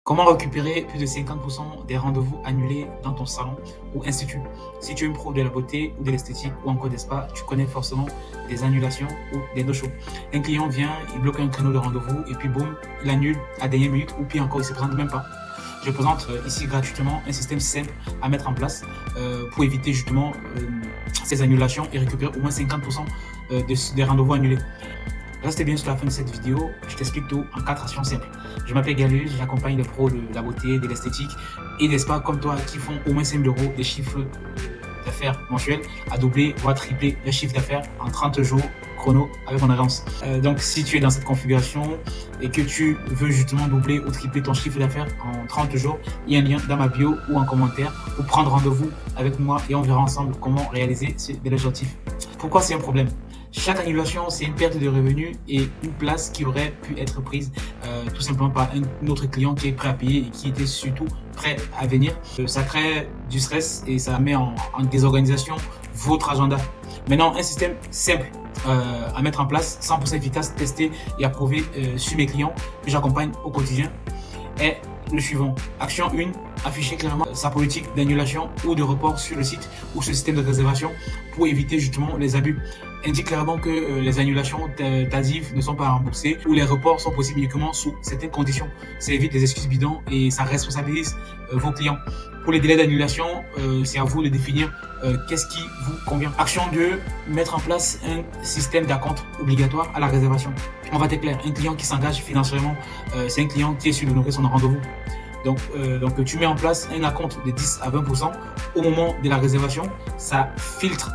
Comment récupérer plus de 50% des rendez-vous annulés dans ton salon ou institut? Si tu es une pro de la beauté ou de l'esthétique ou encore des spas, tu connais forcément des annulations ou des no-shows. Un client vient, il bloque un créneau de rendez-vous et puis boum, il annule à dernière minute ou pire encore, il ne se présente même pas. Je présente ici gratuitement un système simple à mettre en place pour éviter justement ces annulations et récupérer au moins 50% des rendez-vous annulés. Reste bien sur la fin de cette vidéo, je t'explique tout en 4 actions simples. Je m'appelle Galus, j'accompagne les pros de la beauté, de l'esthétique et des spas comme toi qui font au moins 5 000 € des chiffres d'affaires mensuels à doubler voire tripler le chiffre d'affaires en 30 jours chrono avec mon agence. Donc si tu es dans cette configuration et que tu veux justement doubler ou tripler ton chiffre d'affaires en 30 jours, il y a un lien dans ma bio ou en commentaire pour prendre rendez-vous avec moi et on verra ensemble comment réaliser ce bel objectif. Pourquoi c'est un problème? Chaque annulation, c'est une perte de revenus et une place qui aurait pu être prise tout simplement par un autre client qui est prêt à payer et qui était surtout prêt à venir. Ça crée du stress et ça met en désorganisation votre agenda. Maintenant, un système simple à mettre en place, 100% efficace, testé et approuvé sur mes clients que j'accompagne au quotidien est le suivant. Action 1, afficher clairement sa politique d'annulation ou de report sur le site ou sur le système de réservation pour éviter justement les abus. Indique clairement que les annulations tardives ne sont pas remboursées ou les reports sont possibles uniquement sous certaines conditions. Ça évite les excuses bidons et ça responsabilise vos clients. Pour les délais d'annulation, c'est à vous de définir qu'est-ce qui vous convient. Action 2, mettre en place un système d'acompte obligatoire à la réservation. On va être clair, un client qui s'engage financièrement, c'est un client qui est sûr d'honorer son rendez-vous. Donc, tu mets en place un acompte de 10 à 20% au moment de la réservation. Ça filtre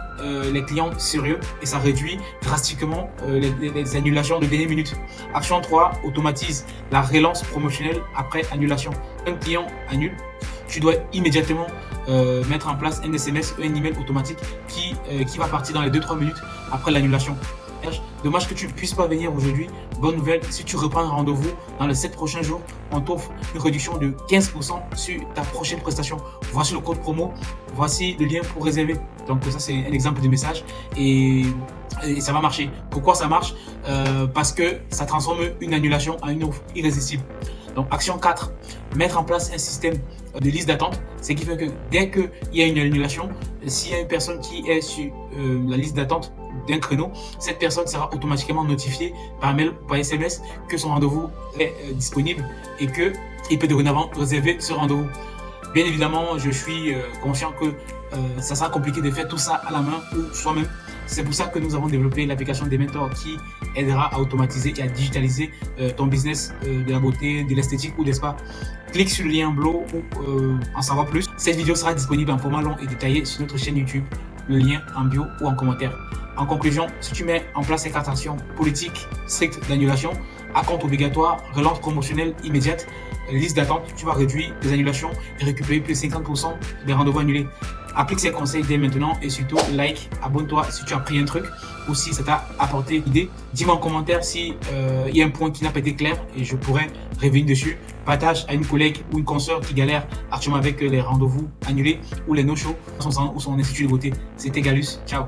les clients sérieux et ça réduit drastiquement les annulations de dernière minute. Action 3, automatise la relance promotionnelle après annulation. Un client annule, tu dois immédiatement mettre en place un SMS ou un email automatique qui va partir dans les 2-3 minutes après l'annulation. Dommage que tu ne puisses pas venir aujourd'hui. Bonne nouvelle, si tu reprends un rendez-vous dans les 7 prochains jours, on t'offre une réduction de 15% sur ta prochaine prestation. Voici le code promo, voici le lien pour réserver. Donc ça, c'est un exemple de message et ça va marcher. Pourquoi ça marche? Parce que ça transforme une annulation en une offre irrésistible. Donc action 4, mettre en place un système de liste d'attente, ce qui fait que dès qu'il y a une annulation, s'il y a une personne qui est sur la liste d'attente d'un créneau, cette personne sera automatiquement notifiée par mail ou par SMS que son rendez-vous est disponible et qu'il peut dorénavant réserver ce rendez-vous. Bien évidemment, je suis conscient que ça sera compliqué de faire tout ça à la main ou soi-même. C'est pour ça que nous avons développé l'application Dementor qui aidera à automatiser et à digitaliser ton business de la beauté, de l'esthétique ou des spas. Clique sur le lien en bleu pour en savoir plus. Cette vidéo sera disponible en format long et détaillé sur notre chaîne YouTube. Le lien en bio ou en commentaire. En conclusion, si tu mets en place ces 4 actions, politique stricte d'annulation, acompte obligatoire, relance promotionnelle immédiate, liste d'attente, tu vas réduire les annulations et récupérer plus de 50% des rendez-vous annulés. Applique ces conseils dès maintenant et surtout like, abonne-toi si tu as appris un truc ou si ça t'a apporté une idée. Dis-moi en commentaire si il y a un point qui n'a pas été clair et je pourrais revenir dessus. Partage à une collègue ou une consoeur qui galère actuellement avec les rendez-vous annulés ou les no-shows ou son institut de beauté. C'était Galus, ciao.